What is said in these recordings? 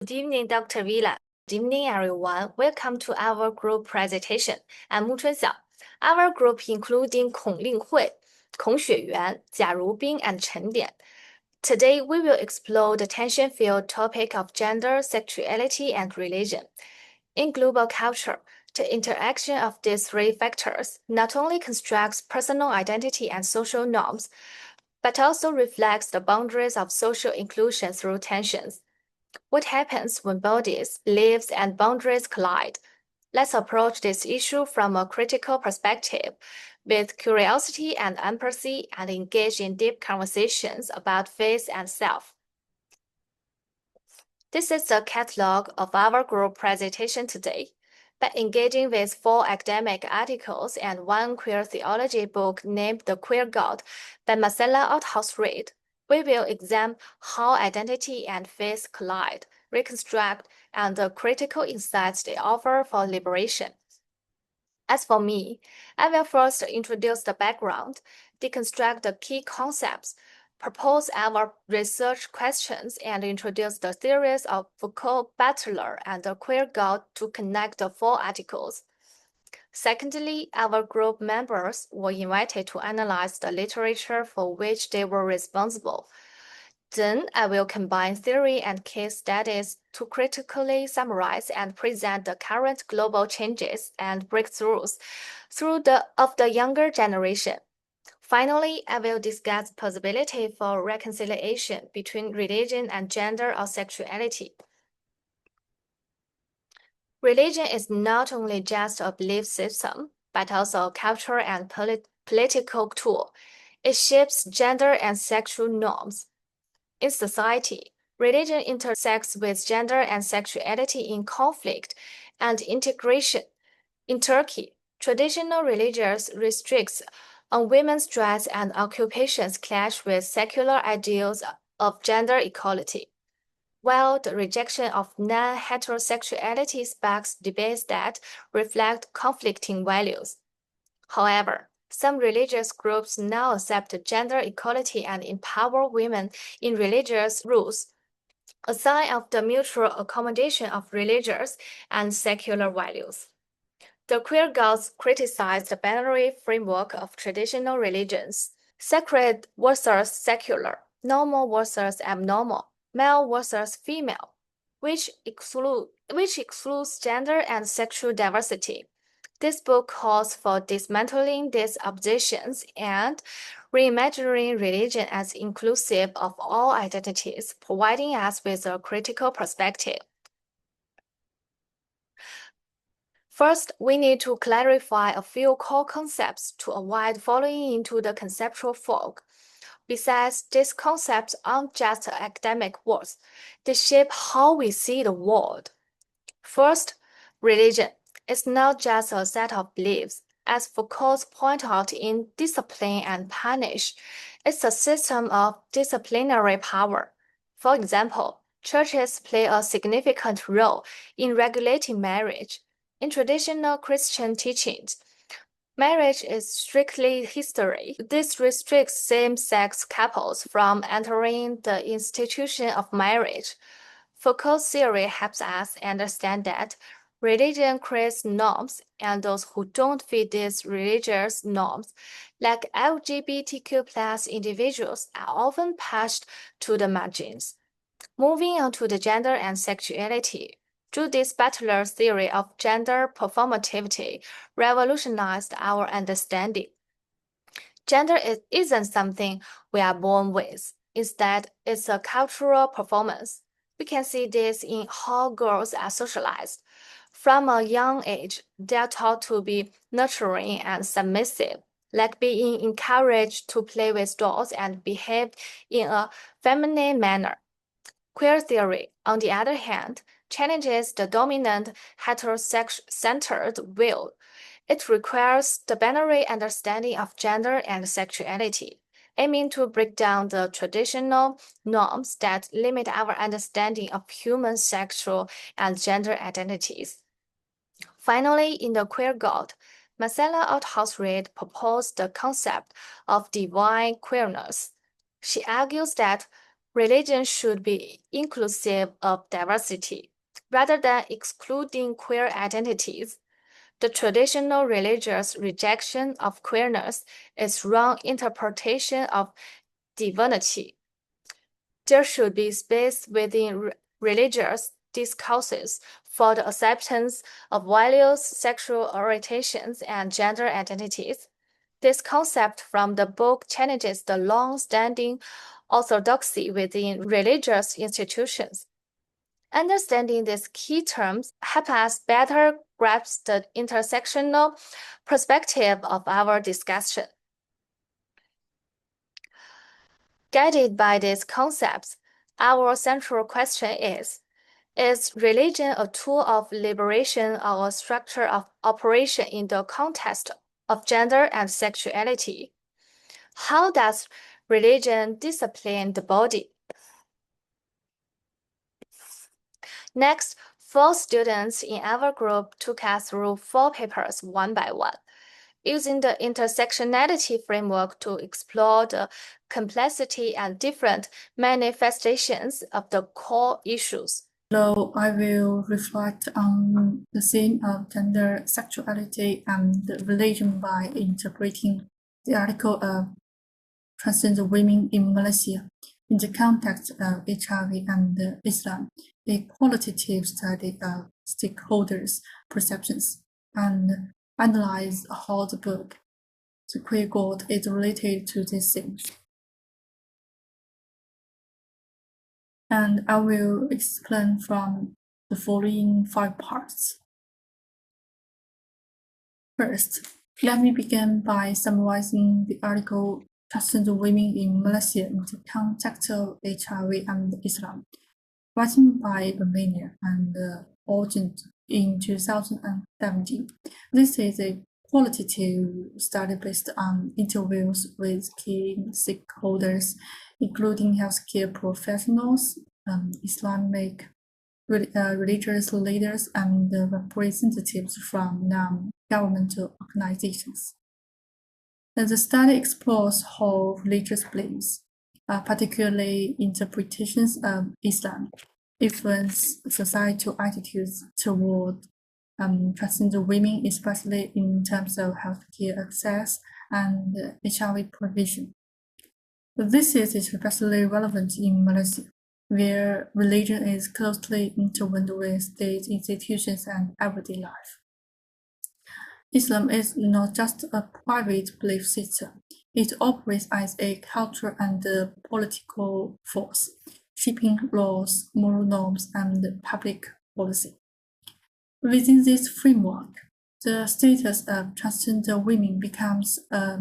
Good evening, Dr. Vila. Good evening, everyone. Welcome to our group presentation. I'm Chunxiao. Our group including Linghui, Xueyuan, Jiarubing, and Chen Dian. Today, we will explore the tension-filled topic of gender, sexuality, and religion. In global culture, the interaction of these three factors not only constructs personal identity and social norms, but also reflects the boundaries of social inclusion through tensions. What happens when bodies, beliefs, and boundaries collide? Let's approach this issue from a critical perspective, with curiosity and empathy, and engage in deep conversations about faith and self. This is the catalog of our group presentation today. By engaging with 4 academic articles and 1 queer theology book named The Queer God by Marcella Althaus-Reid, we will examine how identity and faith collide, reconstruct, and the critical insights they offer for liberation. As for me, I will first introduce the background, deconstruct the key concepts, propose our research questions, and introduce the theories of Foucault, Butler, and the queer God to connect the 4 articles. Secondly, our group members were invited to analyze the literature for which they were responsible. Then I will combine theory and case studies to critically summarize and present the current global changes and breakthroughs of the younger generation. Finally, I will discuss possibility for reconciliation between religion and gender or sexuality. Religion is not only just a belief system, but also a cultural and political tool. It shapes gender and sexual norms. In society, religion intersects with gender and sexuality in conflict and integration. In Turkey, traditional religious restrictions on women's dress and occupations clash with secular ideals of gender equality, while the rejection of non-heterosexuality sparks debates that reflect conflicting values. However, some religious groups now accept gender equality and empower women in religious roles, a sign of the mutual accommodation of religious and secular values. The queer gods criticize the binary framework of traditional religions, sacred versus secular, normal versus abnormal, male versus female, which excludes gender and sexual diversity. This book calls for dismantling these oppositions and reimagining religion as inclusive of all identities, providing us with a critical perspective. First, we need to clarify a few core concepts to avoid falling into the conceptual fog. Besides, these concepts aren't just academic words, they shape how we see the world. First, religion is not just a set of beliefs. As Foucault pointed out in Discipline and Punish, it's a system of disciplinary power. For example, churches play a significant role in regulating marriage. In traditional Christian teachings, marriage is strictly history. This restricts same-sex couples from entering the institution of marriage. Foucault's theory helps us understand that religion creates norms, and those who don't fit these religious norms, like LGBTQ+ individuals, are often pushed to the margins. Moving on to the gender and sexuality, Judith Butler's theory of gender performativity revolutionized our understanding. Gender isn't something we are born with. Instead, it's a cultural performance. We can see this in how girls are socialized. From a young age, they are taught to be nurturing and submissive, like being encouraged to play with dolls and behave in a feminine manner. Queer theory, on the other hand, challenges the dominant heterosex-centered view. It requires the binary understanding of gender and sexuality, aiming to break down the traditional norms that limit our understanding of human sexual and gender identities. Finally, in The Queer God, Marcella Althaus-Reid proposed the concept of divine queerness. She argues that religion should be inclusive of diversity, rather than excluding queer identities. The traditional religious rejection of queerness is wrong interpretation of divinity. There should be space within religious discourses for the acceptance of values, sexual orientations, and gender identities. This concept from the book challenges the long-standing orthodoxy within religious institutions. Understanding these key terms help us better grasp the intersectional perspective of our discussion. Guided by these concepts, our central question is religion a tool of liberation or a structure of operation in the context of gender and sexuality? How does religion discipline the body? Next, 4 students in our group took us through 4 papers one by one, using the intersectionality framework to explore the complexity and different manifestations of the core issues. So I will reflect on the theme of gender, sexuality, and religion by interpreting the article of Transgender Women in Malaysia in the context of HIV and Islam, a qualitative study of stakeholders' perceptions, and analyze how the book, The Queer God, is related to these themes. And I will explain from the following 5 parts. First, let me begin by summarizing the article Transgender Women in Malaysia in the context of HIV and Islam, written by Romania and Origin in 2017. This is a qualitative study based on interviews with key stakeholders, including healthcare professionals, Islamic religious leaders, and representatives from non-governmental organizations. The study explores how religious beliefs, particularly interpretations of Islam, influence societal attitudes toward transgender women, especially in terms of healthcare access and HIV prevention. This is especially relevant in Malaysia, where religion is closely intertwined with state institutions and everyday life. Islam is not just a private belief system. It operates as a cultural and political force, shaping laws, moral norms, and public policy. Within this framework, the status of transgender women becomes a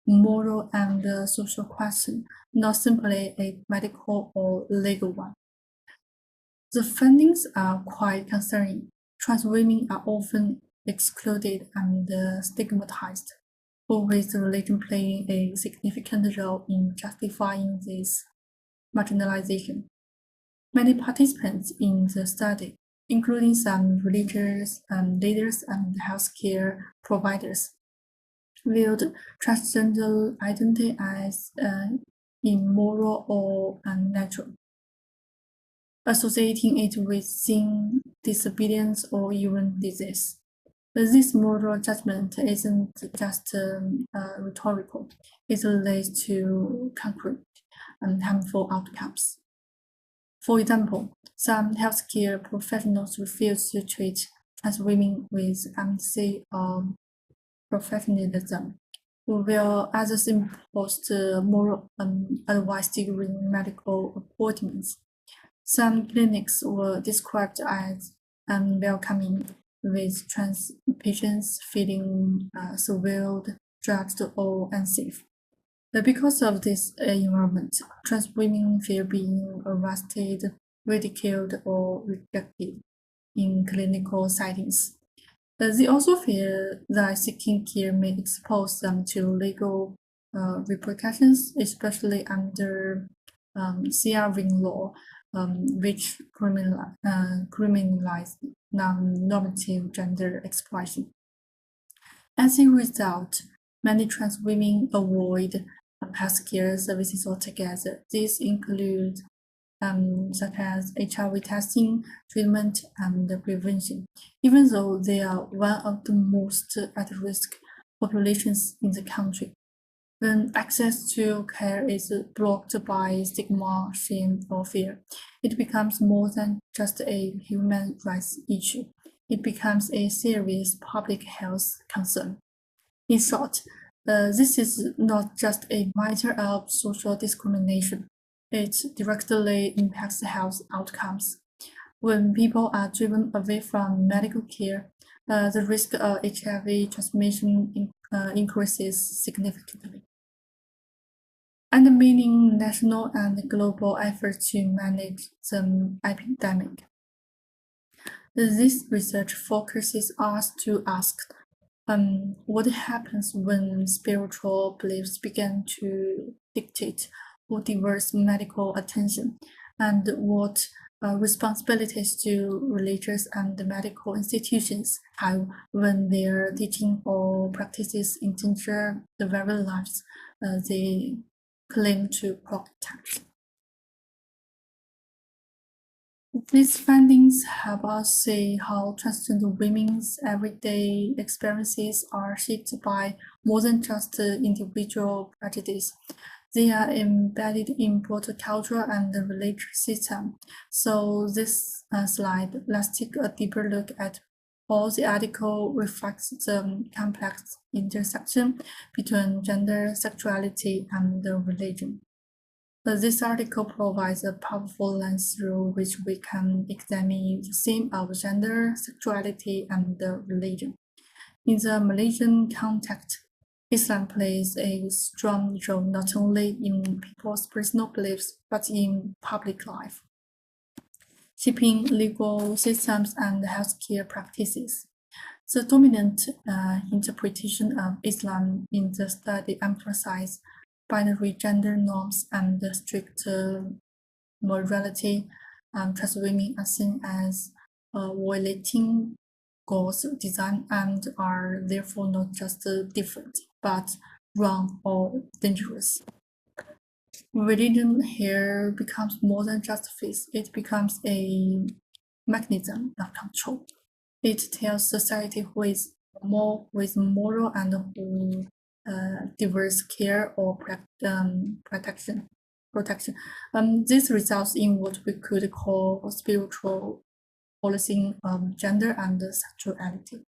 moral and social question, not simply a medical or legal one. The findings are quite concerning. Trans women are often excluded and stigmatized, with religion playing a significant role in justifying this marginalization. Many participants in the study, including some religious leaders and healthcare providers, viewed transgender identity as immoral or unnatural, associating it with sin, disobedience, or even disease. This moral judgment isn't just rhetorical, it leads to concrete and harmful outcomes. For example, some healthcare professionals refuse to treat trans women with empathy or professionalism, while others imposed moral advice during medical appointments. Some clinics were described as unwelcoming, with trans patients feeling surveilled, judged, or unsafe. But because of this environment, trans women fear being arrested, ridiculed, or rejected in clinical settings. They also fear that seeking care may expose them to legal repercussions, especially under CR law, which criminalize non-normative gender exploitation. As a result, many trans women avoid healthcare services altogether. These include such as HIV testing, treatment, and prevention, even though they are one of the most at-risk populations in the country. When access to care is blocked by stigma, shame, or fear, it becomes more than just a human rights issue. It becomes a serious public health concern. In short, this is not just a matter of social discrimination. It directly impacts health outcomes. When people are driven away from medical care, the risk of HIV transmission increases significantly. Undermining national and global efforts to manage the epidemic. This research focuses us to ask what happens when spiritual beliefs begin to dictate who deserves medical attention, and what responsibilities do religious and medical institutions have when their teaching or practices endanger the very lives they claim to protect. These findings help us see how transgender women's everyday experiences are shaped by more than just individual prejudice. They are embedded in both the cultural and the religious system. So this slide, let's take a deeper look at how the article reflects the complex intersection between gender, sexuality, and religion. This article provides a powerful lens through which we can examine the theme of gender, sexuality, and religion. In the Malaysian context, Islam plays a strong role not only in people's personal beliefs but in public life, shaping legal systems and healthcare practices. The dominant interpretation of Islam in the study emphasizes binary gender norms and strict morality. Trans women are seen as violating God's design and are therefore not just different, but wrong or dangerous. Religion here becomes more than just faith, it becomes a mechanism of control. It tells society who is more with moral and who diverse care or protection. This results in what we could call spiritual policing of gender and sexuality.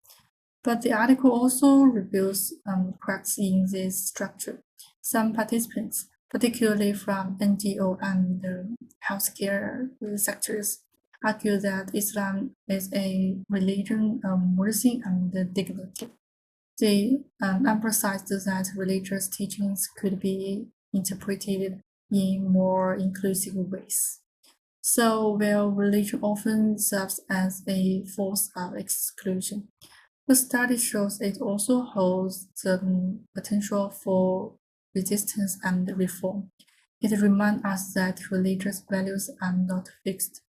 But the article also reveals cracks in this structure. Some participants, particularly from NGO and healthcare sectors, argue that Islam is a religion of mercy and dignity. They emphasized that religious teachings could be interpreted in more inclusive ways. So, while religion often serves as a force of exclusion, the study shows it also holds the potential for resistance and reform. It reminds us that religious values are not fixed.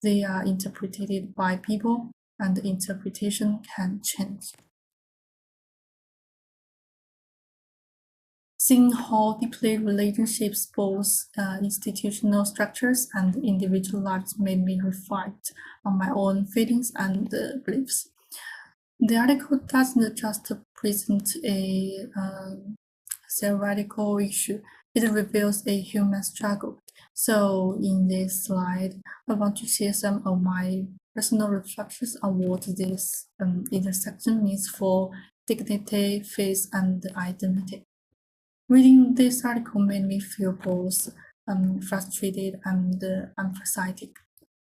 They are interpreted by people, and interpretation can change. Seeing how deeply relationships, both institutional structures and individual lives, made me reflect on my own feelings and beliefs. The article doesn't just present a theoretical issue, it reveals a human struggle. So in this slide, I want to share some of my personal reflections on what this intersection means for dignity, faith, and identity. Reading this article made me feel both frustrated and empathetic.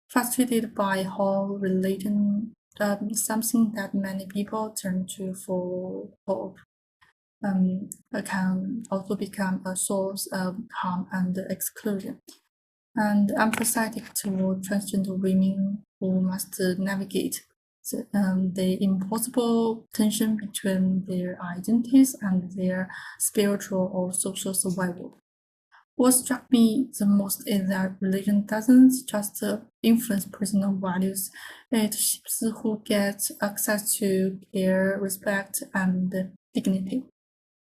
Frustrated by how religion, something that many people turn to for hope, can also become a source of harm and exclusion. And empathetic toward transgender women who must navigate the impossible tension between their identities and their spiritual or social survival. What struck me the most is that religion doesn't just influence personal values, it shapes who gets access to care, respect, and dignity.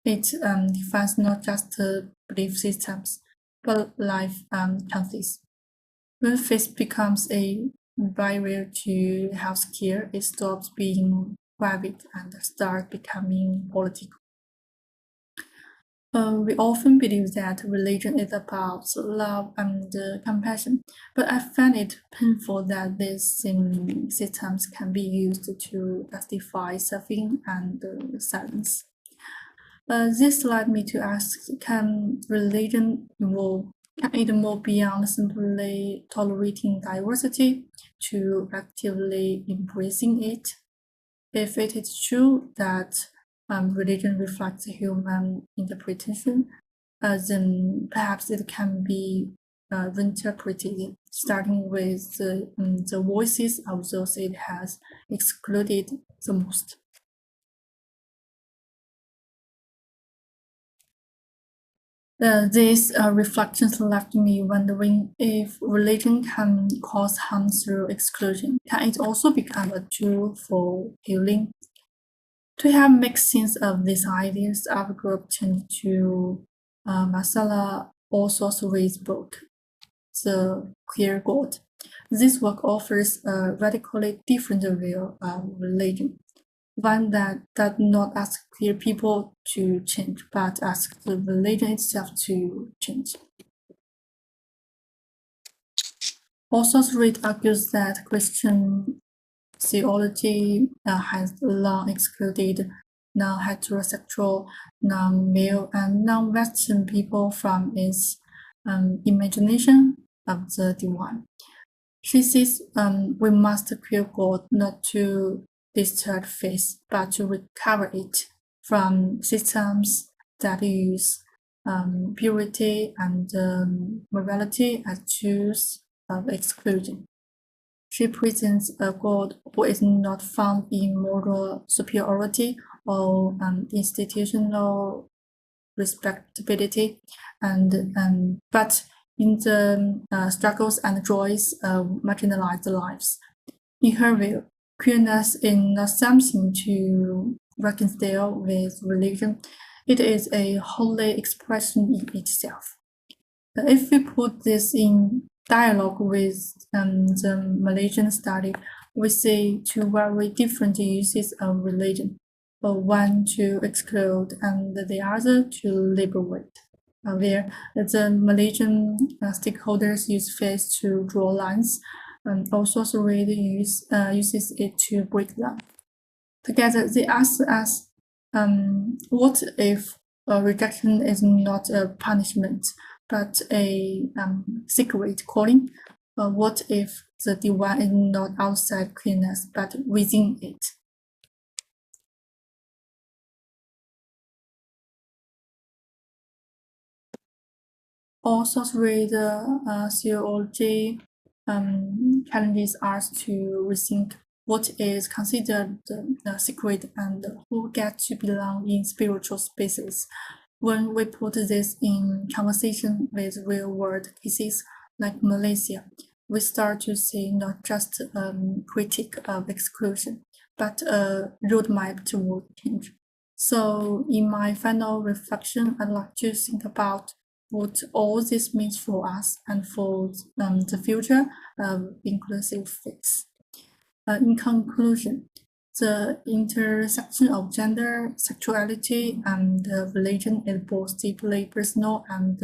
It defines not just belief systems, but life chances. When faith becomes a barrier to healthcare, it stops being private and starts becoming political. We often believe that religion is about love and compassion, but I find it painful that these same systems can be used to justify suffering and silence. This led me to ask, can religion evolve? Can it move beyond simply tolerating diversity to actively embracing it? If it is true that religion reflects human interpretation, then perhaps it can be reinterpreted, starting with the voices of those it has excluded the most. These reflections left me wondering if religion can cause harm through exclusion. Can it also become a tool for healing? To help make sense of these ideas, our group turned to Masala All-Sorcery's book, The Queer God. This work offers a radically different view of religion, one that does not ask queer people to change, but asks the religion itself to change. All-Sorcery argues that Christian theology has long excluded non-heterosexual, non-male, and non-Western people from its imagination of the divine. She says we must queer God not to distort faith, but to recover it from systems that use purity and morality as tools of exclusion. She presents a God who is not found in moral superiority or institutional respectability, but in the struggles and joys of marginalized lives. In her view, queerness is not something to reconcile with religion. It is a holy expression in itself. If we put this in dialogue with the Malaysian study, we see two very different uses of religion, one to exclude and the other to liberate, where the Malaysian stakeholders use faith to draw lines, and also uses it to break them. Together, they ask us, what if rejection is not a punishment, but a secret calling? What if the divine is not outside queerness, but within it? Also, read theology challenges us to rethink what is considered secret and who gets to belong in spiritual spaces. When we put this in conversation with real-world cases like Malaysia, we start to see not just a critique of exclusion, but a roadmap toward change. So in my final reflection, I'd like to think about what all this means for us and for the future of inclusive faith. In conclusion, the intersection of gender, sexuality, and religion is both deeply personal and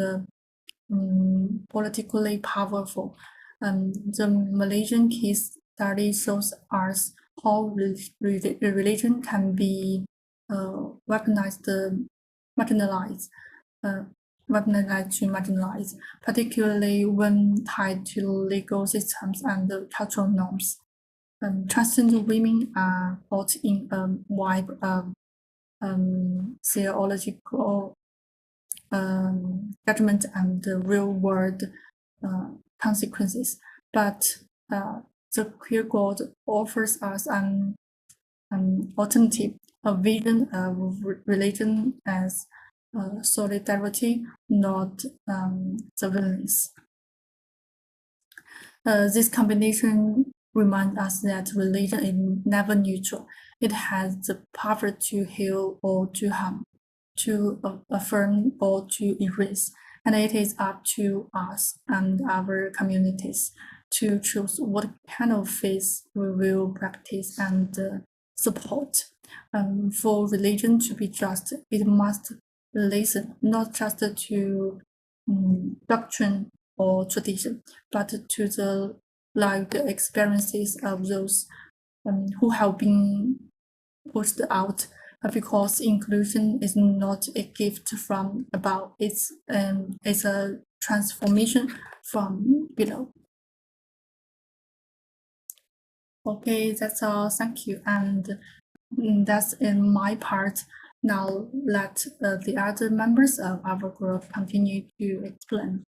politically powerful. The Malaysian case study shows us how religion can be weaponized to marginalize, particularly when tied to legal systems and cultural norms. Transgender women are caught in a web of theological judgment and real-world consequences, but the queer God offers us an alternative, a vision of religion as solidarity, not surveillance. This combination reminds us that religion is never neutral. It has the power to heal or to harm, to affirm or to erase. And it is up to us and our communities to choose what kind of faith we will practice and support. For religion to be just, it must listen not just to doctrine or tradition, but to the lived experiences of those who have been pushed out, because inclusion is not a gift from above, it's a transformation from below. Okay, that's all. Thank you. And that's in my part. Now let the other members of our group continue to explain.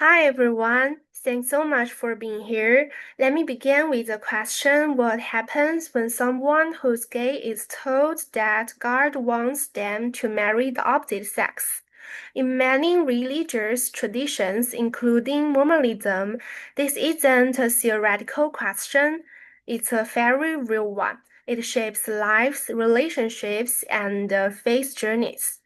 Hi everyone, thanks so much for being here. Let me begin with a question. What happens when someone who's gay is told that God wants them to marry the opposite sex? In many religious traditions, including Mormonism, this isn't a theoretical question, it's a very real one. It shapes lives, relationships, and faith journeys.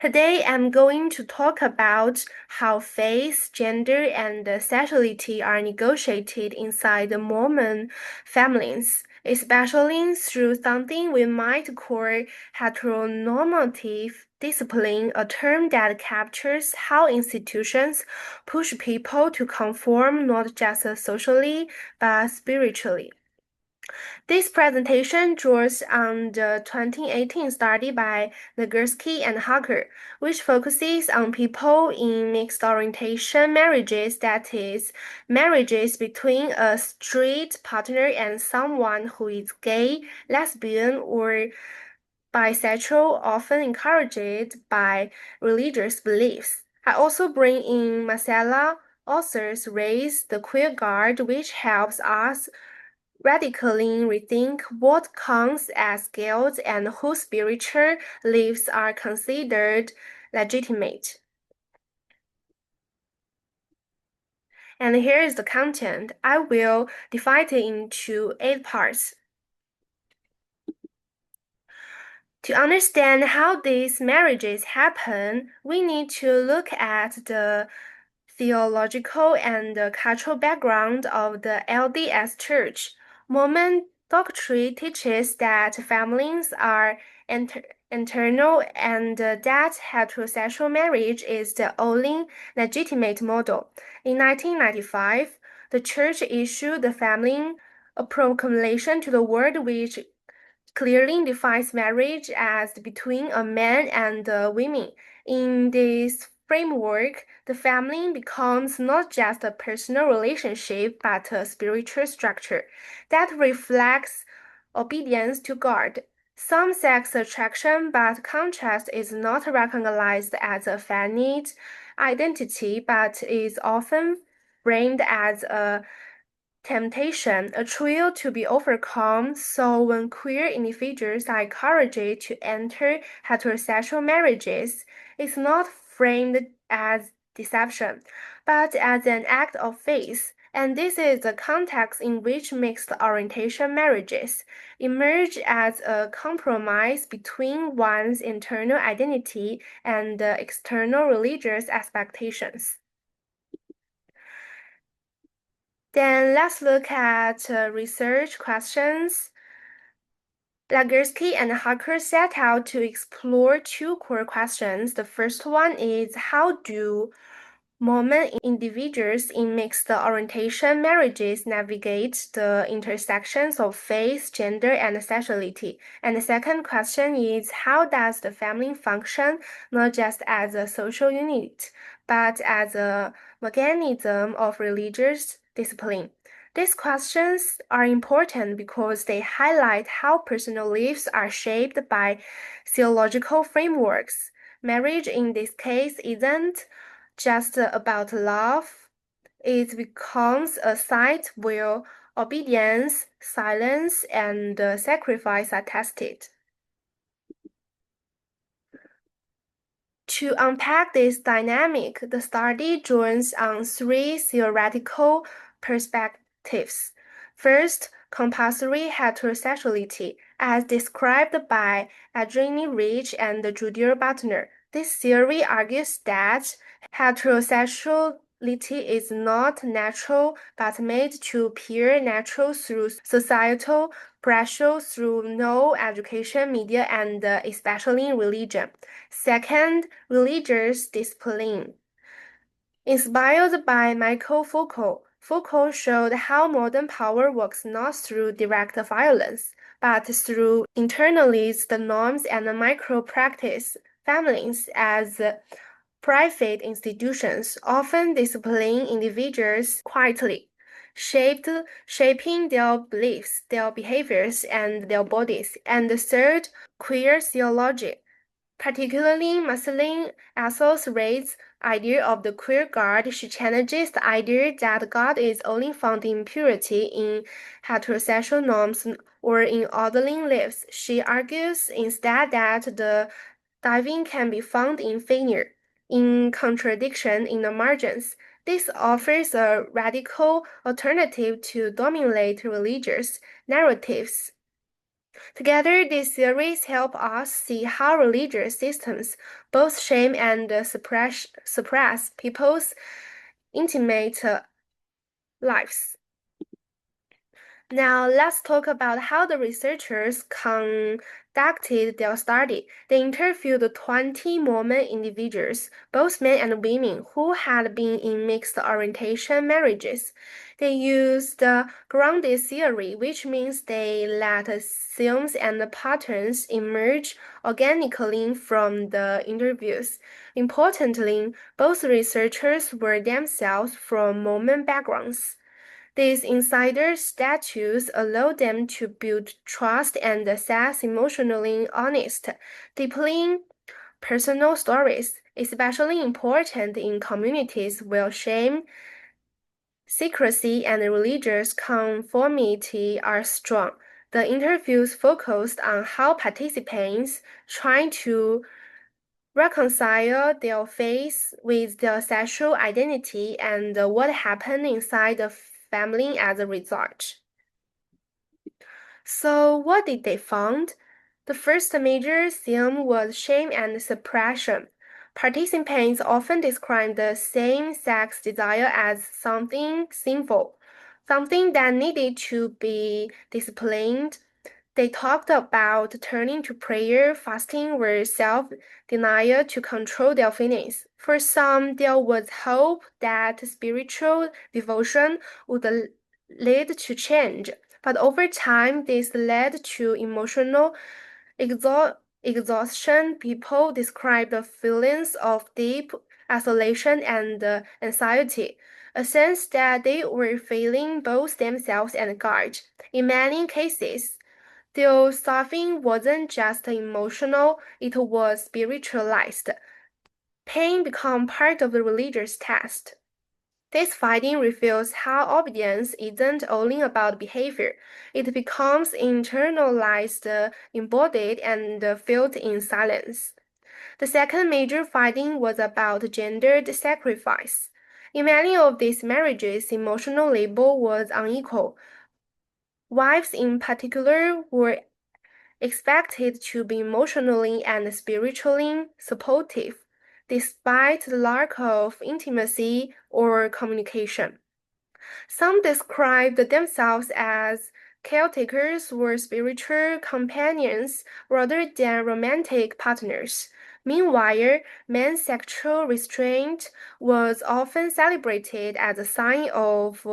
Today, I'm going to talk about how faith, gender, and sexuality are negotiated inside the Mormon families, especially through something we might call heteronormative discipline, a term that captures how institutions push people to conform not just socially, but spiritually. This presentation draws on the 2018 study by Linghui and Harker, which focuses on people in mixed orientation marriages, that is, marriages between a straight partner and someone who is gay, lesbian, or bisexual, often encouraged by religious beliefs. I also bring in Marcella author's Raise the Queer Guard, which helps us radically rethink what counts as guilt and whose spiritual lives are considered legitimate. And here is the content. I will divide it into 8 parts. To understand how these marriages happen, we need to look at the theological and cultural background of the LDS Church. Mormon doctrine teaches that families are internal and that heterosexual marriage is the only legitimate model. In 1995, the church issued the family a proclamation to the world which clearly defines marriage as between a man and women. In this framework, the family becomes not just a personal relationship but a spiritual structure that reflects obedience to God. Some sex attraction, but contrast is not recognized as a finite identity, but is often framed as a temptation, a trial to be overcome. So when queer individuals are encouraged to enter heterosexual marriages, it's not framed as deception, but as an act of faith. And this is the context in which mixed orientation marriages emerge as a compromise between one's internal identity and external religious expectations. Then let's look at research questions. Linghui and Harker set out to explore 2 core questions. The first one is, how do Mormon individuals in mixed orientation marriages navigate the intersections of faith, gender, and sexuality? And the second question is, how does the family function not just as a social unit, but as a mechanism of religious discipline? These questions are important because they highlight how personal lives are shaped by theological frameworks. Marriage in this case isn't just about love, it becomes a site where obedience, silence, and sacrifice are tested. To unpack this dynamic, the study draws on 3 theoretical perspectives. First, compulsory heterosexuality, as described by Adrienne Rich and Judith Butler. This theory argues that heterosexuality is not natural but made to appear natural through societal pressure, through no education, media, and especially in religion. Second, religious discipline. Inspired by Michael Foucault, Foucault showed how modern power works not through direct violence, but through internalized norms and micro-practice. Families, as private institutions, often discipline individuals quietly, shaping their beliefs, their behaviors, and their bodies. And the third, queer theology. Particularly, Muslim Ethos Reid's idea of the queer God. She challenges the idea that God is only found in purity, in heterosexual norms, or in orderly lives. She argues instead that the divine can be found in failure, in contradiction, in the margins. This offers a radical alternative to dominate religious narratives. Together, these theories help us see how religious systems both shame and suppress people's intimate lives. Now, let's talk about how the researchers conducted their study. They interviewed 20 Mormon individuals, both men and women, who had been in mixed orientation marriages. They used grounded theory, which means they let themes and patterns emerge organically from the interviews. Importantly, both researchers were themselves from Mormon backgrounds. These insider status allow them to build trust and assess emotionally honest, deeply personal stories, especially important in communities where shame, secrecy, and religious conformity are strong. The interviews focused on how participants try to reconcile their faith with their sexual identity and what happened inside the family as a result. So, what did they find? The first major theme was shame and suppression. Participants often described the same-sex desire as something sinful, something that needed to be disciplined. They talked about turning to prayer, fasting, or self-denial to control their feelings. For some, there was hope that spiritual devotion would lead to change, but over time, this led to emotional exhaustion. People described the feelings of deep isolation and anxiety, a sense that they were failing both themselves and God. In many cases, their suffering wasn't just emotional, it was spiritualized. Pain became part of the religious test. This finding reveals how obedience isn't only about behavior, it becomes internalized, embodied, and felt in silence. The second major finding was about gendered sacrifice. In many of these marriages, emotional labor was unequal. Wives, in particular, were expected to be emotionally and spiritually supportive, despite the lack of intimacy or communication. Some described themselves as caretakers or spiritual companions rather than romantic partners. Meanwhile, men's sexual restraint was often celebrated as a sign of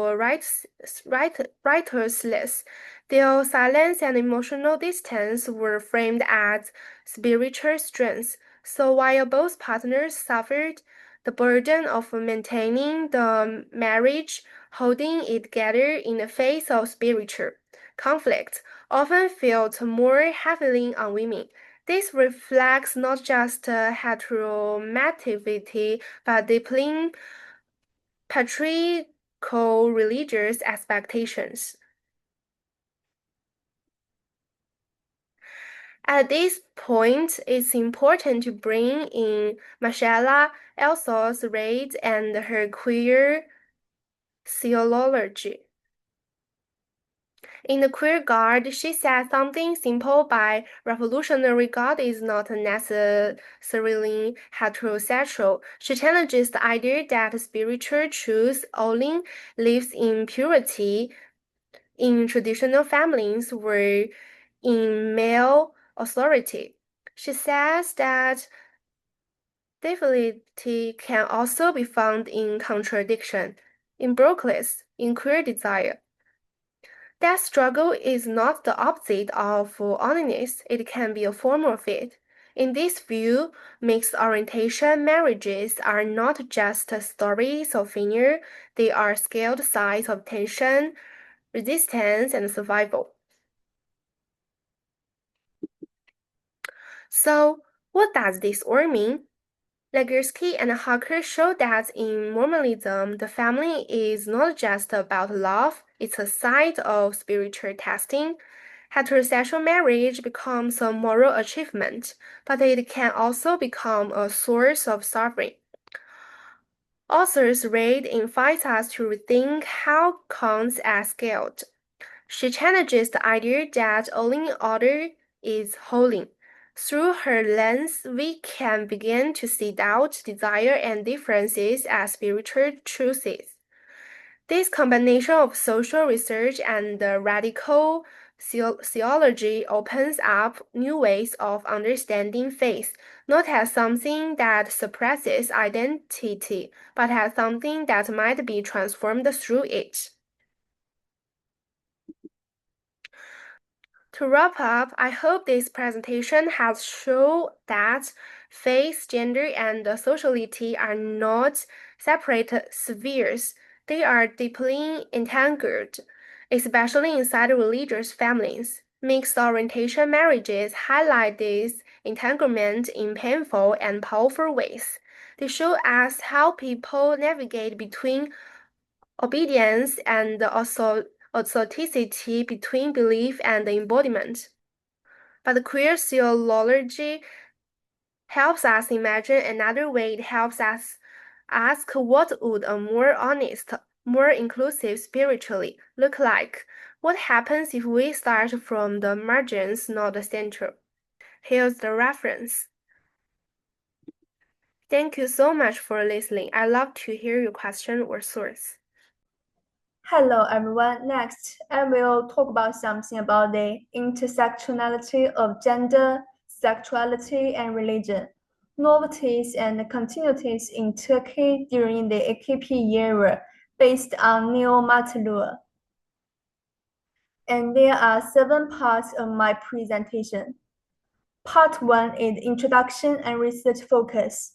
righteousness. Their silence and emotional distance were framed as spiritual strengths. So while both partners suffered the burden of maintaining the marriage, holding it together in the face of spiritual conflict often felt more heavily on women. This reflects not just heteronormativity, but deeply patriarchal religious expectations. At this point, it's important to bring in Marcella Elsos Reid and her queer theology. In the queer guard, she said something simple by revolutionary God is not necessarily heterosexual. She challenges the idea that spiritual truth only lives in purity in traditional families were in male authority. She says that divinity can also be found in contradiction, in brokenness, in queer desire. That struggle is not the opposite of holiness, it can be a form of it. In this view, mixed orientation marriages are not just stories of failure, they are scaled sides of tension, resistance, and survival. So, what does this all mean? Legursky and Harker show that in Mormonism, the family is not just about love, it's a site of spiritual testing. Heterosexual marriage becomes a moral achievement, but it can also become a source of suffering. Authors Reid invites us to rethink how counts as guilt. She challenges the idea that only order is holy. Through her lens, we can begin to see doubt, desire, and differences as spiritual truths. This combination of social research and radical theology opens up new ways of understanding faith, not as something that suppresses identity, but as something that might be transformed through it. To wrap up, I hope this presentation has shown that faith, gender, and sexuality are not separate spheres. They are deeply entangled, especially inside religious families. Mixed orientation marriages highlight this entanglement in painful and powerful ways. They show us how people navigate between obedience and authenticity, between belief and embodiment. But queer theology helps us imagine another way. It helps us ask what would a more honest, more inclusive spiritually look like? What happens if we start from the margins, not the center? Here's the reference. Thank you so much for listening. I'd love to hear your question or source. Hello everyone. Next, I will talk about something about the intersectionality of gender, sexuality, and religion, novelties and continuities in Turkey during the AKP era based on Neil Matlua. And there are 7 parts of my presentation. Part 1 is introduction and research focus.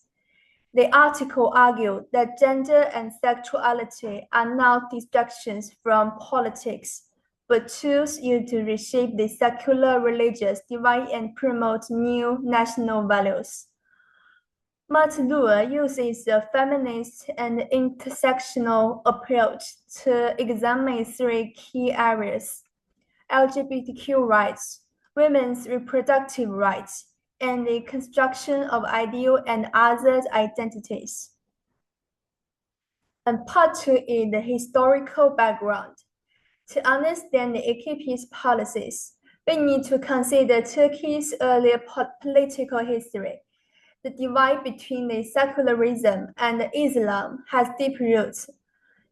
The article argued that gender and sexuality are not distractions from politics, but tools used to reshape the secular religious divide and promote new national values. Matlua uses a feminist and intersectional approach to examine 3 key areas: LGBTQ rights, women's reproductive rights, and the construction of ideal and other identities. And part 2 is the historical background. To understand the AKP's policies, we need to consider Turkey's earlier political history. The divide between the secularism and Islam has deep roots,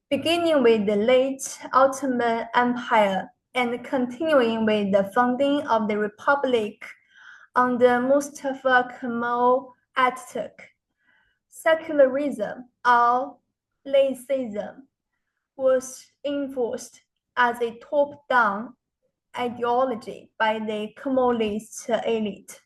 beginning with the late Ottoman Empire and continuing with the founding of the Republic under Mustafa Kemal Ataturk. Secularism, or laicism, was enforced as a top-down ideology by the Kemalist elite.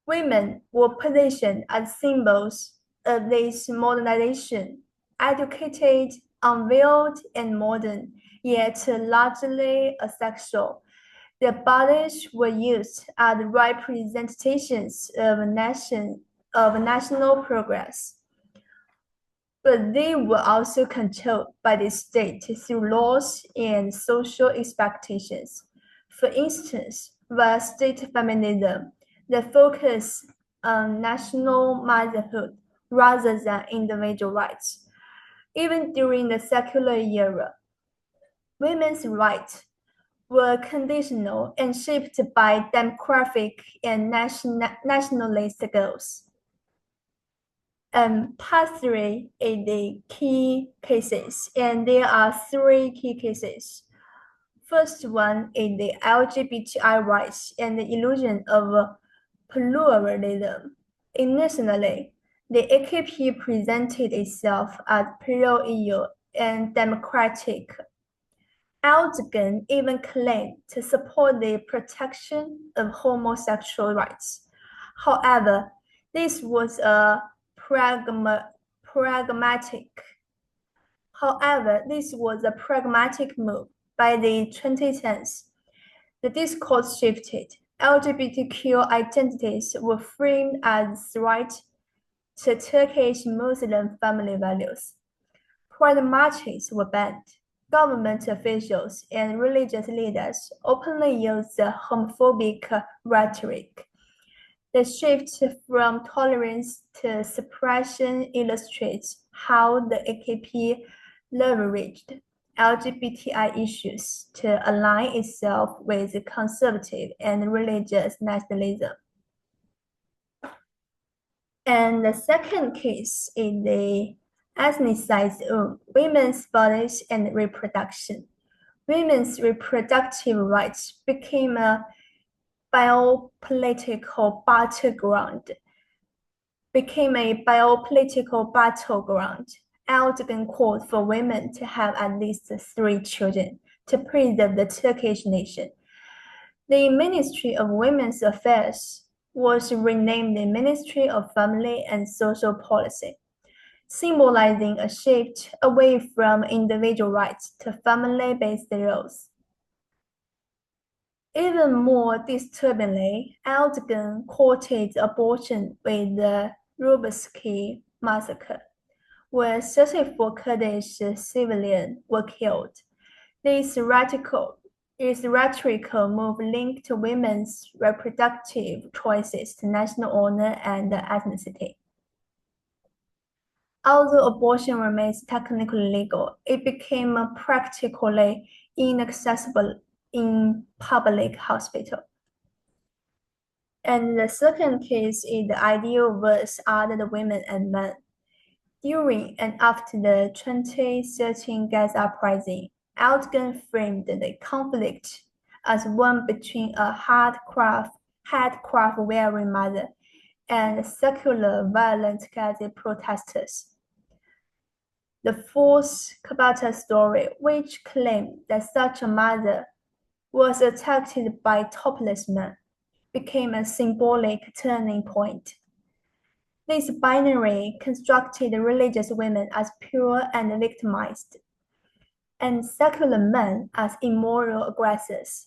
Women were positioned as symbols of this modernization, educated, unveiled, and modern, yet largely asexual. Their bodies were used as representations of national progress. But they were also controlled by the state through laws and social expectations. For instance, via state feminism, that focus on national motherhood rather than individual rights. Even during the secular era, women's rights were conditional and shaped by demographic and nationalist goals. Part 3 is the key cases, and there are 3 key cases. First one is the LGBTI rights and the illusion of pluralism. Initially, the AKP presented itself as pro-EU and democratic. Erdogan even claimed to support the protection of homosexual rights. However, this was a pragmatic move. By the 2010s, the discourse shifted. LGBTQ identities were framed as threats to Turkish Muslim family values. Pride marches were banned. Government officials and religious leaders openly used homophobic rhetoric. The shift from tolerance to suppression illustrates how the AKP leveraged LGBTI issues to align itself with conservative and religious nationalism. And the second case is the ethnicized women's bodies and reproduction. Women's reproductive rights became a biopolitical battleground. Erdogan called for women to have at least 3 children to preserve the Turkish nation. The Ministry of Women's Affairs was renamed the Ministry of Family and Social Policy, symbolizing a shift away from individual rights to family-based rules. Even more disturbingly, Erdogan quoted abortion with the Rubeski massacre, where 34 Kurdish civilians were killed. This rhetorical move linked women's reproductive choices to national honor and ethnicity. Although abortion remains technically legal, it became practically inaccessible in public hospitals. And the second case is the ideal versus other women and men. During and after the 2013 Gaza uprising, Erdogan framed the conflict as one between a headcraft-wearing mother and secular violent Gaza protesters. The false Kabata story, which claimed that such a mother was attacked by topless men, became a symbolic turning point. This binary constructed religious women as pure and victimized, and secular men as immoral aggressors.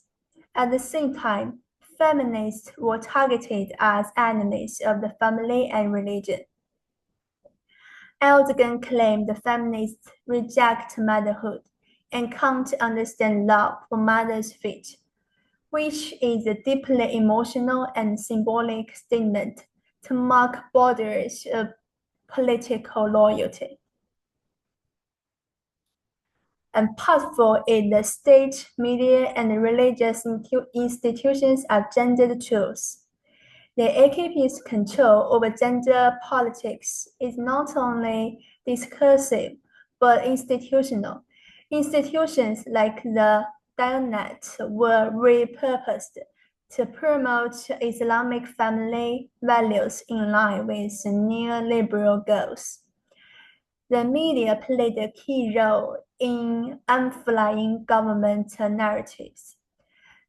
At the same time, feminists were targeted as enemies of the family and religion. Erdogan claimed the feminists reject motherhood and can't understand love for mother's fate, which is a deeply emotional and symbolic statement to mark borders of political loyalty. And part 4 is the state, media, and religious institutions are gendered tools. The AKP's control over gender politics is not only discursive, but institutional. Institutions like the Dianet were repurposed to promote Islamic family values in line with neoliberal goals. The media played a key role in amplifying government narratives.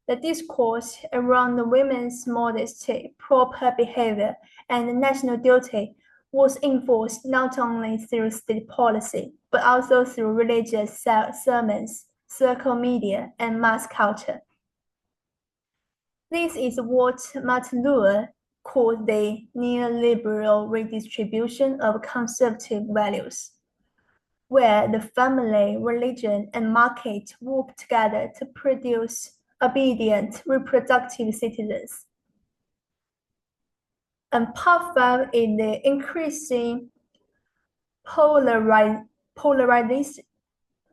The discourse around women's modesty, proper behavior, and national duty was enforced not only through state policy, but also through religious sermons, circle media, and mass culture. This is what Matlur called the neoliberal redistribution of conservative values, where the family, religion, and market work together to produce obedient, reproductive citizens. And part 5 is the increasing polarization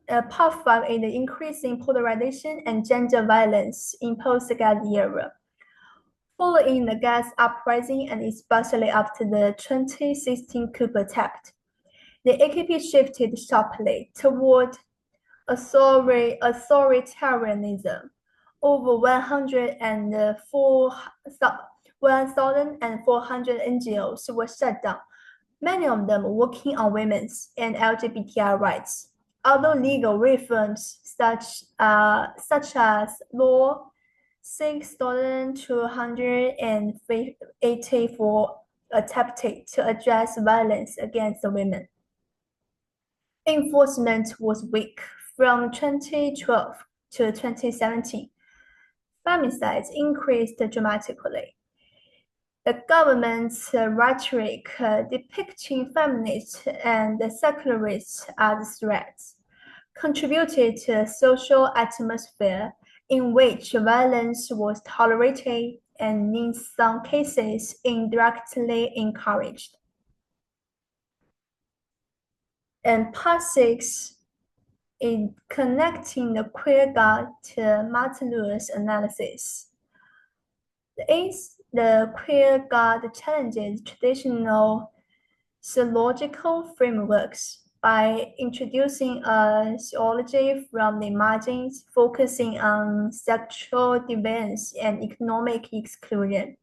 Part 5 is the increasing polarization and gender violence in post-GATT era. Following the gas uprising and especially after the 2016 coup attempt, the AKP shifted sharply toward authoritarianism. Over 1,400 NGOs were shut down, many of them working on women's and LGBTI rights. Although legal reforms such as Law 6284 attempted to address violence against women, enforcement was weak from 2012 to 2017. Femicides increased dramatically. The government's rhetoric depicting feminists and secularists as threats contributed to a social atmosphere in which violence was tolerated and in some cases indirectly encouraged. And part 6 is connecting the queer God to Martin Luther's analysis. The queer God challenges traditional theological frameworks by introducing a theology from the margins, focusing on sexual deviance and economic exclusion.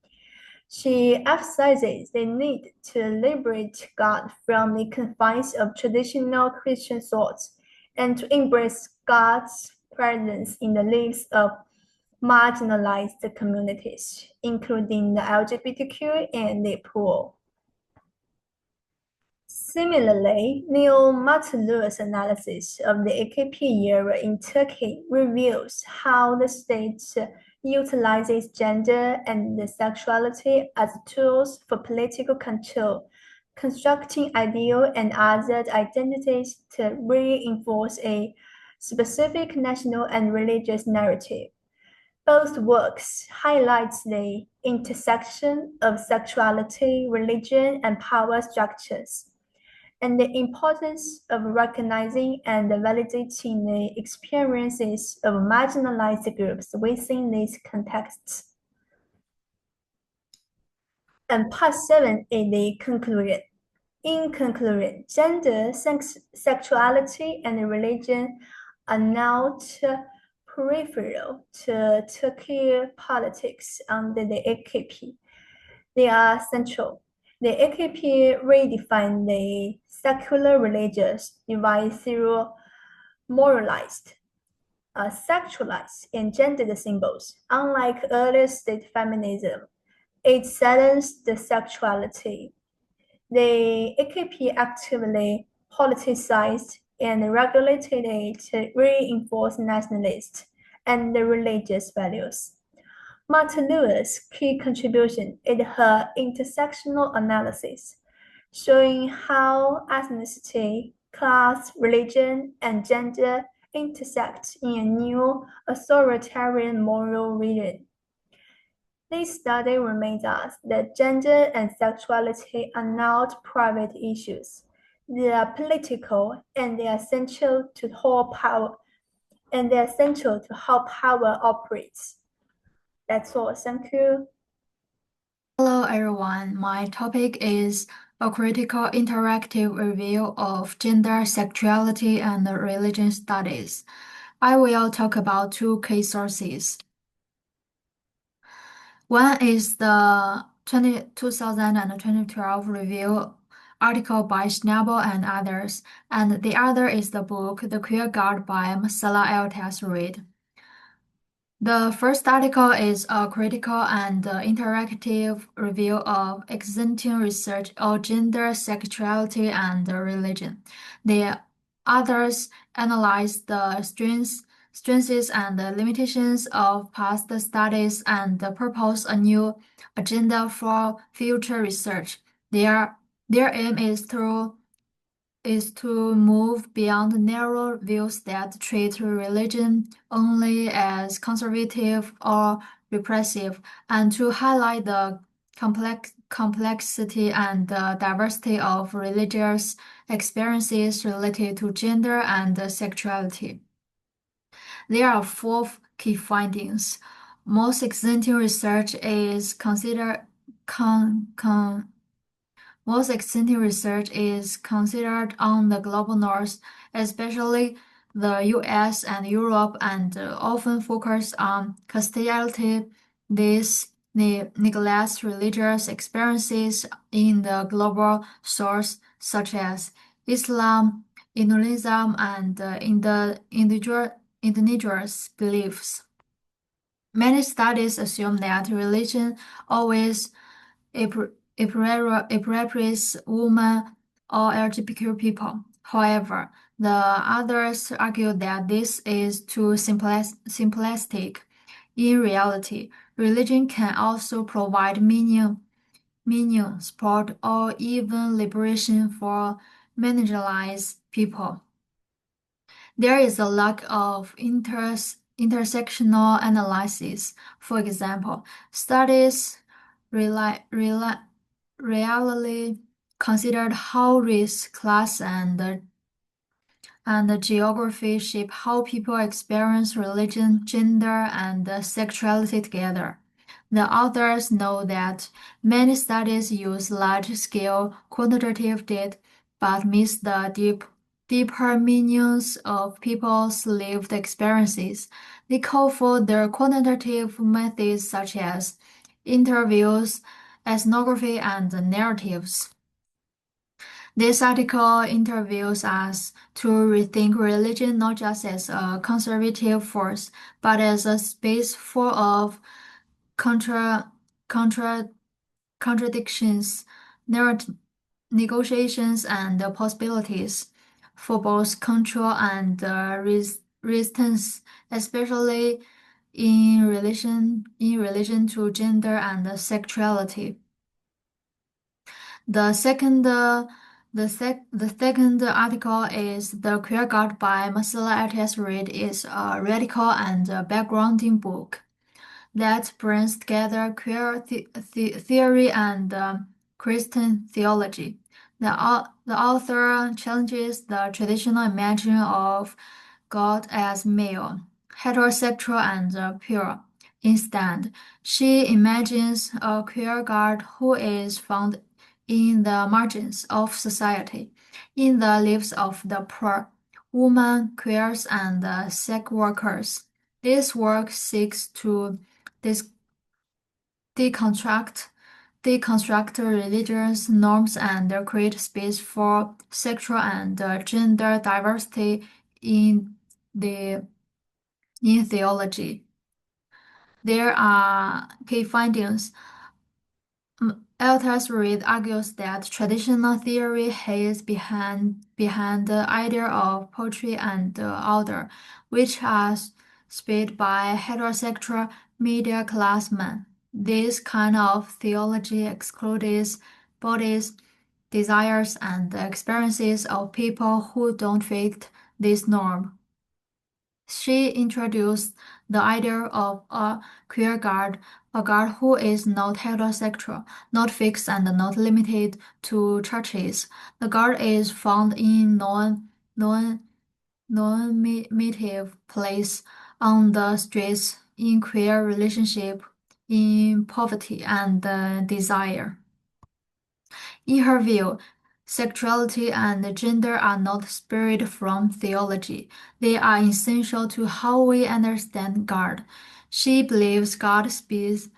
She emphasizes the need to liberate God from the confines of traditional Christian thoughts and to embrace God's presence in the lives of marginalized communities, including the LGBTQ and the poor. Similarly, Neo-Martin Luther's analysis of the AKP era in Turkey reveals how the state utilizes gender and sexuality as tools for political control, constructing ideal and other identities to reinforce a specific national and religious narrative. Both works highlight the intersection of sexuality, religion, and power structures, and the importance of recognizing and validating the experiences of marginalized groups within these contexts. And part 7 is the conclusion. In conclusion, gender, sexuality, and religion are not peripheral to Turkey politics under the AKP. They are central. The AKP redefined the secular religious divide through moralized, sexualized, and gendered symbols. Unlike earlier state feminism, it silenced the sexuality. The AKP actively politicized and regulated it to reinforce nationalist and religious values. Martin Luther's key contribution is her intersectional analysis, showing how ethnicity, class, religion, and gender intersect in a new authoritarian moral region. This study reminds us that gender and sexuality are not private issues. They are political, and they are essential to how power operates. That's all. Thank you. Hello everyone, my topic is a critical interactive review of gender, sexuality, and religion studies. I will talk about two key sources. One is the 2012 review article by Schnabel and others, and the other is the book The Queer God by Salah El-Tasrid. The first article is a critical and interactive review of existing research on gender, sexuality, and religion. The others analyze the strengths and limitations of past studies and propose a new agenda for future research. Their aim is to move beyond narrow views that treat religion only as conservative or repressive, and to highlight the complexity and the diversity of religious experiences related to gender and sexuality. There are four key findings. Most existing research is most existing research is considered on the global north, especially the US and Europe, and often focus on Christianity. This neglects religious experiences in the global source, such as Islam, Hinduism, and indigenous beliefs. Many studies assume that religion always appropriates women or LGBTQ people. However, the others argue that this is too simplistic. In reality, religion can also provide meaning, support, or even liberation for marginalized people. There is a lack of intersectional analysis. For example, studies rarely considered how race, class, and geography shape how people experience religion, gender, and sexuality together. The authors know that many studies use large-scale quantitative data but miss the deeper meanings of people's lived experiences. They call for the quantitative methods such as interviews, ethnography, and narratives. This article interviews us to rethink religion not just as a conservative force, but as a space full of contradictions, negotiations, and possibilities for both control and resistance, especially in relation to gender and sexuality. The second article is The Queer God by Marcella Altes Reed is a radical and backgrounding book that brings together queer theory and Christian theology. The author challenges the traditional imagining of God as male, heterosexual, and pure. Instead, she imagines a queer God who is found in the margins of society, in the lives of the poor, women, queers, and sex workers. This work seeks to deconstruct religious norms and create space for sexual and gender diversity in theology. There are key findings. Altes Reed argues that traditional theory hides behind the idea of poetry and order, which are spread by heterosexual middle-class men. This kind of theology excludes bodies, desires, and experiences of people who don't fit this norm. She introduced the idea of a queer God, a God who is not heterosexual, not fixed, and not limited to churches. The God is found in non-normative place, on the streets, in queer relationship, in poverty and desire. In her view, sexuality and gender are not spirit from theology. They are essential to how we understand God. She believes God speaks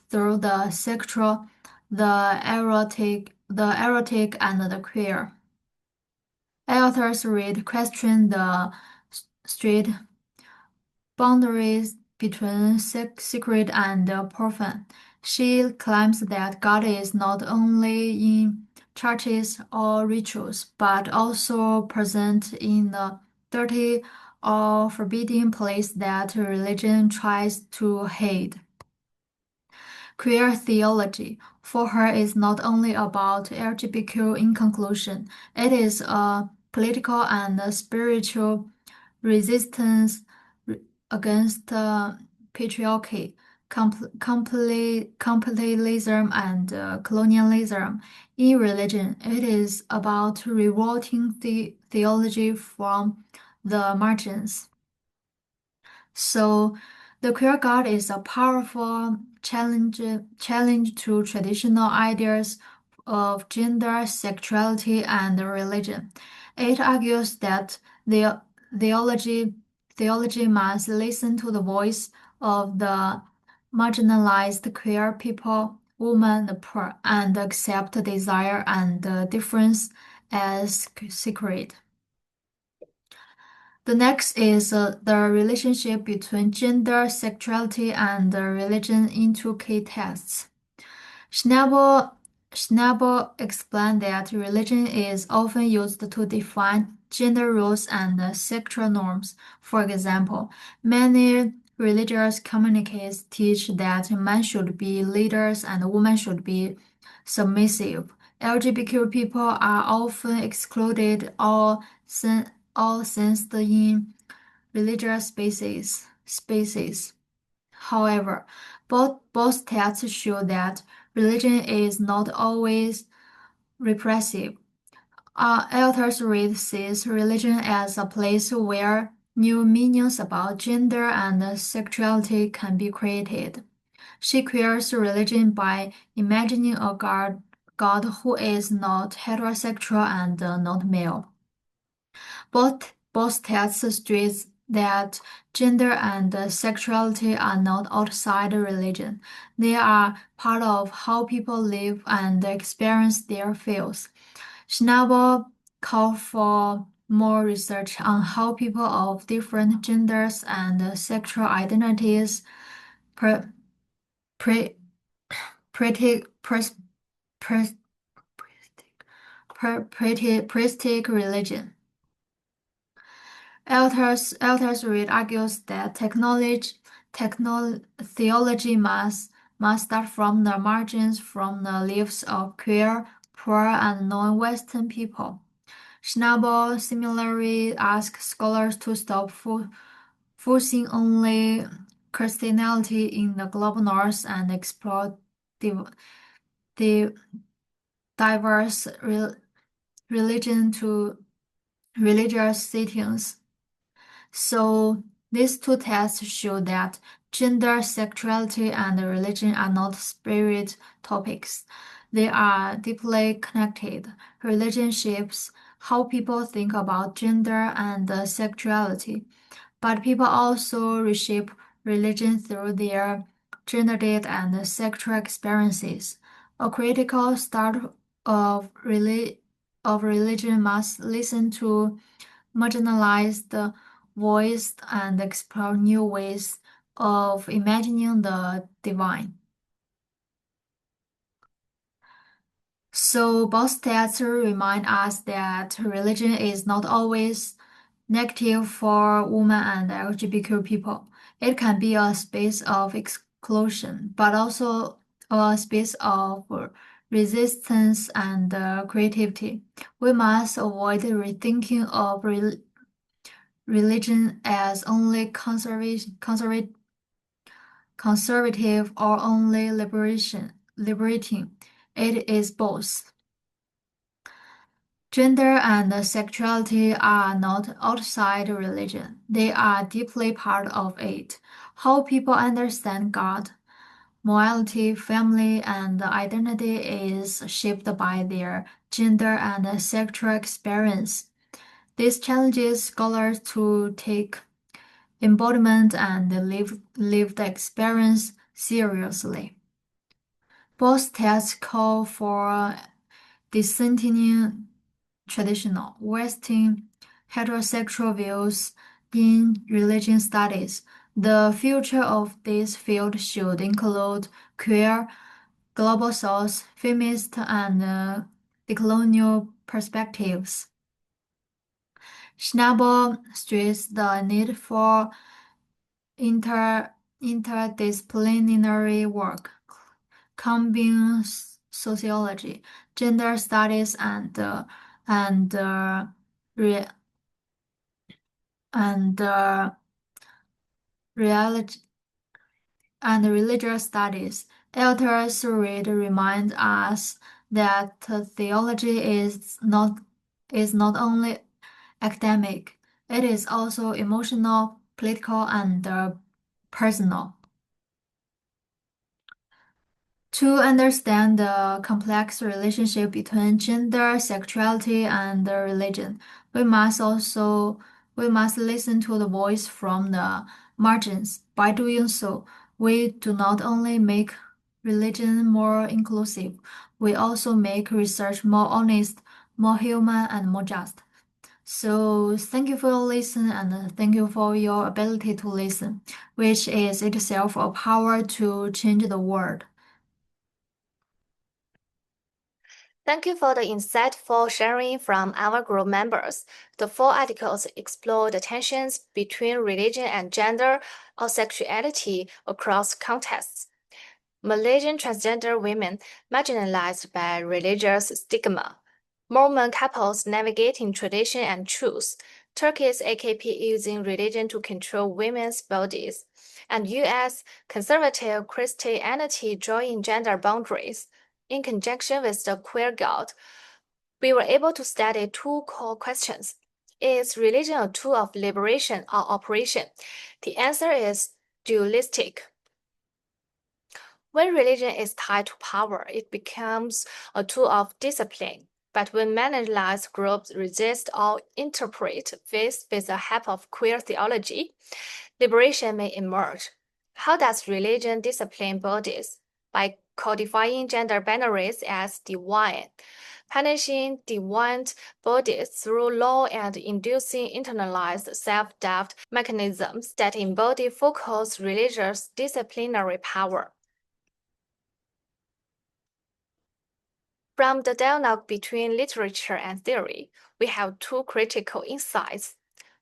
through the sexual, the erotic, and the queer. Authors read question the strict boundaries between sacred and profane. She claims that God is not only in churches or rituals, but also present in the dirty or forbidden place that religion tries to hide. Queer theology, for her, is not only about LGBTQ in conclusion, it is a political and spiritual resistance against patriarchy. capitalism and colonialism. In religion, it is about revolting theology from the margins. So, the queer God is a powerful challenge to traditional ideas of gender, sexuality, and religion. It argues that the theology theology must listen to the voice of the marginalized queer people, women, the poor, and accept desire and difference as sacred. The next is the relationship between gender, sexuality, and religion in two key texts. Schnabel explained that religion is often used to define gender roles and sexual norms. For example, many religious communities teach that men should be leaders and women should be submissive. LGBTQ people are often excluded or sensed in religious spaces. However, both texts show that religion is not always repressive. Authors Reed sees religion as a place where new meanings about gender and sexuality can be created. She queers religion by imagining a God who is not heterosexual and not male. Both texts stress that gender and sexuality are not outside religion. They are part of how people live and experience their feels. Schnabel called for more research on how people of different genders and sexual identities pre- pre- practice religion. Elders Reed argues that theology must start from the margins, from the lives of queer, poor, and non-Western people. Schnabel similarly asks scholars to stop forcing only Christianity in the global north and explore the diverse religious settings. So these two tests show that gender, sexuality, and religion are not separate topics. They are deeply connected. Religion shapes how people think about gender and sexuality, but people also reshape religion through their gendered and sexual experiences. A critical start of religion must listen to marginalized voice and explore new ways of imagining the divine. So both texts remind us that religion is not always negative for women and LGBTQ people. It can be a space of exclusion, but also a space of resistance and creativity. We must avoid rethinking of religion as only conservative or only liberating. It is both. Gender and sexuality are not outside religion. They are deeply part of it. How people understand God, morality, family, and identity is shaped by their gender and sexual experience. This challenges scholars to take embodiment and lived experience seriously. Both texts call for dissenting traditional Western heterosexual views in religion studies. The future of this field should include queer, global south, feminist, and decolonial perspectives. Schnabel stressed the need for interdisciplinary work, combining sociology, gender studies, and re, and reality and religious studies. Elder Reed reminds us that theology is not only academic, it is also emotional, political, and personal. To understand the complex relationship between gender, sexuality, and religion, we must listen to the voice from the margins. By doing so, we do not only make religion more inclusive, we also make research more honest, more human, and more just. So thank you for your listen and thank you for your ability to listen, which is itself a power to change the world. Thank you for the insightful sharing from our group members. The 4 articles explore the tensions between religion and gender or sexuality across contexts. Malaysian transgender women marginalized by religious stigma. Mormon couples navigating tradition and truth. Turkey's AKP using religion to control women's bodies. And U.S. conservative Christianity drawing gender boundaries. In conjunction with the queer God, we were able to study 2 core questions. Is religion a tool of liberation or oppression? The answer is dualistic. When religion is tied to power, it becomes a tool of discipline. But when marginalized groups resist or interpret faith with the help of queer theology, liberation may emerge. How does religion discipline bodies? By codifying gender binaries as divine, punishing deviant bodies through law and inducing internalized self-doubt mechanisms that embody Foucault's religious disciplinary power. From the dialogue between literature and theory, we have 2 critical insights.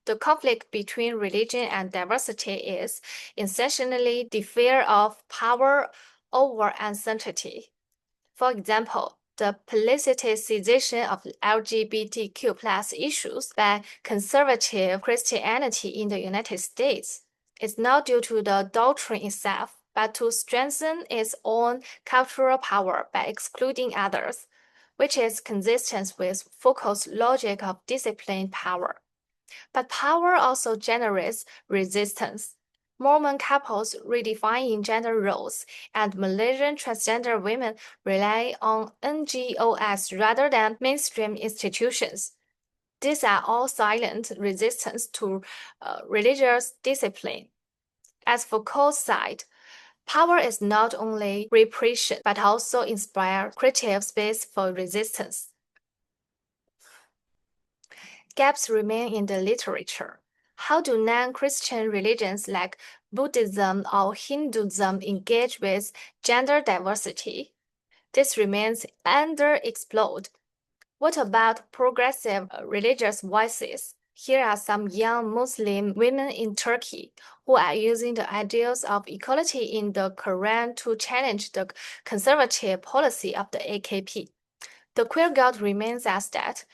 The conflict between religion and diversity is essentially the fear of power over uncertainty. For example, the politicization of LGBTQ+ issues by conservative Christianity in the United States is not due to the doctrine itself, but to strengthen its own cultural power by excluding others, which is consistent with Foucault's logic of disciplined power. But power also generates resistance. Mormon couples redefining gender roles and Malaysian transgender women rely on NGOs rather than mainstream institutions. These are all silent resistance to religious discipline. As Foucault's side, power is not only repression, but also inspires creative space for resistance. Gaps remain in the literature. How do non-Christian religions like Buddhism or Hinduism engage with gender diversity? This remains underexplored. What about progressive religious voices? Here are some young Muslim women in Turkey who are using the ideals of equality in the Quran to challenge the conservative policy of the AKP. The queer God reminds us that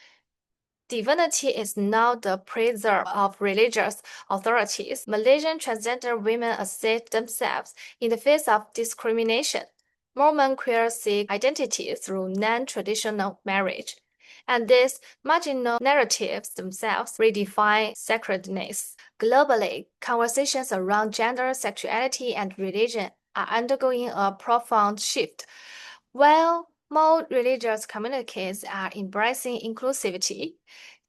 divinity is not the preserve of religious authorities. Malaysian transgender women assert themselves in the face of discrimination. Mormon queers seek identity through non-traditional marriage. And these marginal narratives themselves redefine sacredness. Globally, conversations around gender, sexuality, and religion are undergoing a profound shift. While more religious communities are embracing inclusivity,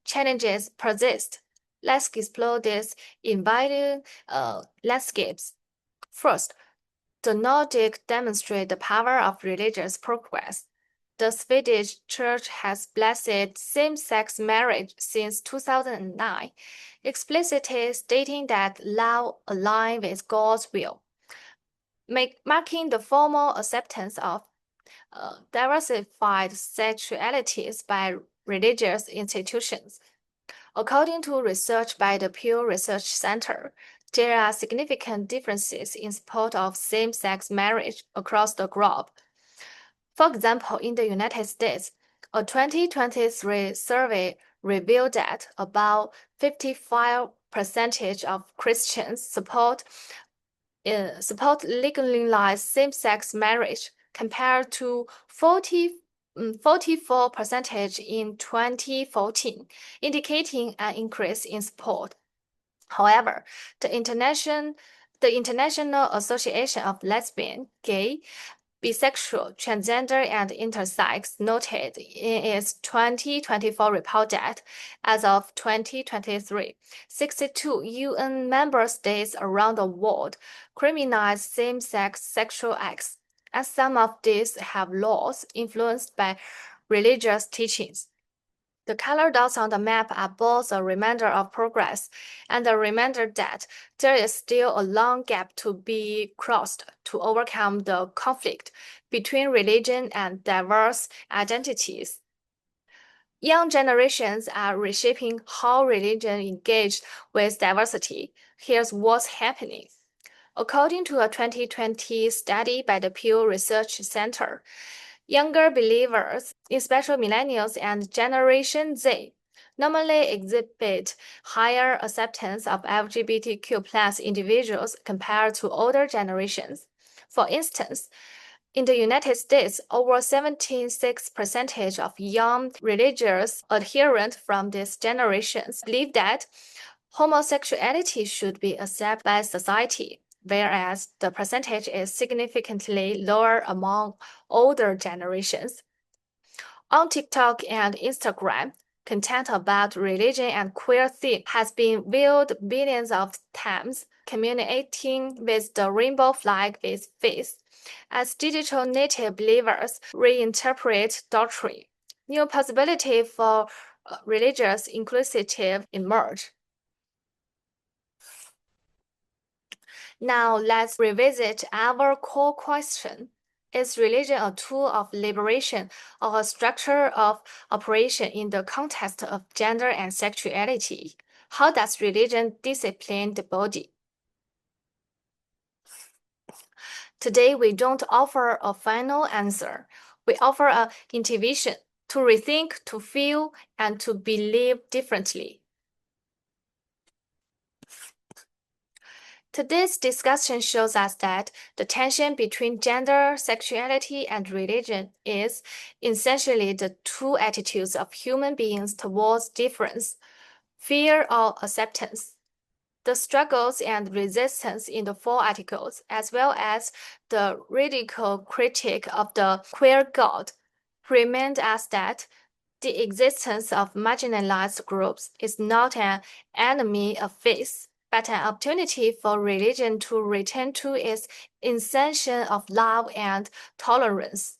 challenges persist. Let's explore these inviting landscapes. First, the Nordic demonstrate the power of religious progress. The Swedish Church has blessed same-sex marriage since 2009, explicitly stating that love aligns with God's will, marking the formal acceptance of diversified sexualities by religious institutions. According to research by the Pew Research Center, there are significant differences in support of same-sex marriage across the globe. For example, in the United States, a 2023 survey revealed that about 55% of Christians support support legalized same-sex marriage compared to 44% in 2014, indicating an increase in support. However, the International Association of Lesbian, Gay, Bisexual, Transgender, and Intersex noted in its 2024 report that, as of 2023, 62 UN member states around the world criminalize same-sex sexual acts, and some of these have laws influenced by religious teachings. The color dots on the map are both a reminder of progress and a reminder that there is still a long gap to be crossed to overcome the conflict between religion and diverse identities. Young generations are reshaping how religion engages with diversity. Here's what's happening. According to a 2020 study by the Pew Research Center, younger believers, especially millennials and Generation Z, normally exhibit higher acceptance of LGBTQ+ individuals compared to older generations. For instance, in the United States, over 76% of young religious adherents from these generations believe that homosexuality should be accepted by society, whereas the percentage is significantly lower among older generations. On TikTok and Instagram, content about religion and queer themes has been viewed billions of times, communicating with the rainbow flag with faith. As digital native believers reinterpret doctrine, new possibilities for religious inclusivity emerge. Now let's revisit our core question. Is religion a tool of liberation or a structure of operation in the context of gender and sexuality? How does religion discipline the body? Today, we don't offer a final answer. We offer an invitation to rethink, to feel, and to believe differently. Today's discussion shows us that the tension between gender, sexuality, and religion is essentially the two attitudes of human beings towards difference, fear or acceptance. The struggles and resistance in the 4 articles, as well as the radical critique of the queer God, remind us that the existence of marginalized groups is not an enemy of faith, but an opportunity for religion to return to its intention of love and tolerance.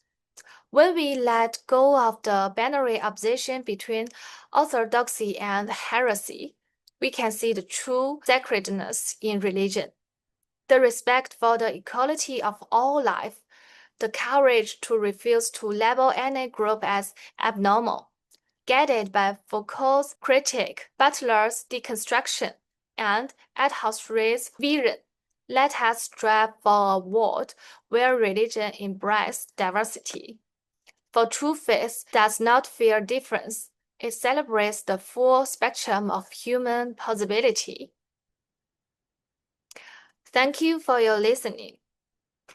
When we let go of the binary opposition between orthodoxy and heresy, we can see the true sacredness in religion, the respect for the equality of all life, the courage to refuse to label any group as abnormal. Guided by Foucault's critique, Butler's deconstruction, and Althusser's vision, let us strive for a world where religion embraces diversity. For true faith does not fear difference. It celebrates the full spectrum of human possibility. Thank you for your listening.